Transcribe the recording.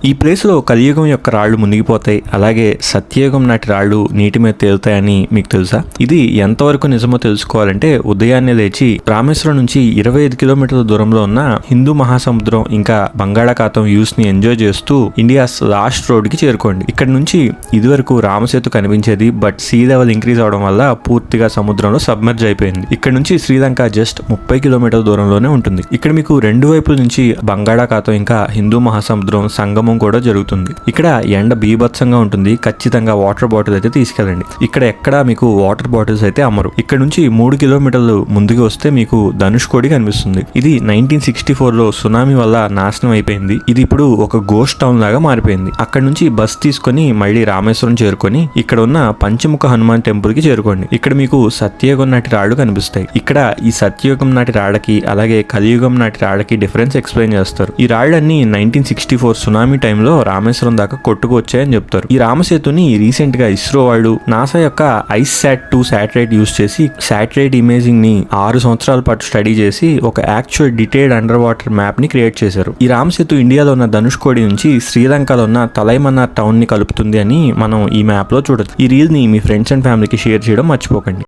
ఈ ప్లేస్లో కలియుగం యొక్క రాళ్లు మునిగిపోతాయి, అలాగే సత్యయుగం నాటి రాళ్లు నీటి మీద తేలుతాయని మీకు తెలుసా? ఇది ఎంతవరకు నిజమో తెలుసుకోవాలంటే ఉదయాన్నే లేచి రామేశ్వరం నుంచి 25 కిలోమీటర్ల దూరంలో ఉన్న హిందూ మహాసముద్రం ఇంకా బంగాళాఖాతం వ్యూస్ ని ఎంజాయ్ చేస్తూ ఇండియాస్ లాస్ట్ రోడ్ కి చేరుకోండి. ఇక్కడ నుంచి ఇదివరకు రామసేతు కనిపించేది, బట్ సీ లెవెల్ ఇంక్రీజ్ అవడం వల్ల పూర్తిగా సముద్రంలో సబ్మర్జ్ అయిపోయింది. ఇక్కడ నుంచి శ్రీలంక జస్ట్ 30 కిలోమీటర్ల దూరంలోనే ఉంటుంది. ఇక్కడ మీకు రెండు వైపుల నుంచి బంగాళాఖాతం ఇంకా హిందూ మహాసముద్రం సంగమం కూడా జరుగుతుంది. ఇక్కడ ఎండ బీభత్సంగా ఉంటుంది. ఖచ్చితంగా వాటర్ బాటిల్ అయితే తీసుకెళ్ళండి. ఇక్కడ ఎక్కడ మీకు వాటర్ బాటిల్స్ అయితే అమ్మరు. ఇక్కడ నుంచి 3 కిలోమీటర్లు ముందుకు వస్తే మీకు ధనుష్కోడి కనిపిస్తుంది. ఇది 1964లో సునామీ వల్ల నాశనం అయిపోయింది. ఇది ఇప్పుడు ఒక గోస్ట్ టౌన్ లాగా మారిపోయింది. అక్కడ నుంచి బస్ తీసుకొని మళ్ళీ రామేశ్వరం చేరుకొని ఇక్కడ ఉన్న పంచముఖ హనుమాన్ టెంపుల్ కి చేరుకోండి. ఇక్కడ మీకు సత్యయుగం నాటి రాళ్లు కనిపిస్తాయి. ఇక్కడ ఈ సత్యయుగం నాటి రాళ్ళకి అలాగే కలియుగం నాటి రాళ్ళకి డిఫరెన్స్ ఎక్స్ప్లెయిన్ చేస్తారు. ఈ రాళ్ళన్నీ 1964 సునామీ టైంలో రామేశ్వరం దాకా కొట్టుకు వచ్చాయని చెప్తారు. ఈ రామసేతుని రీసెంట్ గా ఇస్రో వాళ్ళు నాసా యొక్క ICESat-2 శాటిలైట్ యూజ్ చేసి శాటిలైట్ ఇమేజింగ్ ని 6 సంవత్సరాల పాటు స్టడీ చేసి ఒక actual detailed under water map ని క్రియేట్ చేశారు. ఈ రామసేతు ఇండియాలో ఉన్న ధనుష్కోడి నుంచి శ్రీలంకలో ఉన్న తలైమన్నార్ టౌన్ ని కలుపుతుంది అని మనం ఈ మ్యాప్ లో చూడొచ్చు. ఈ రీల్ ని మీ ఫ్రెండ్స్ అండ్ ఫ్యామిలీకి షేర్ చేయడం మర్చిపోకండి.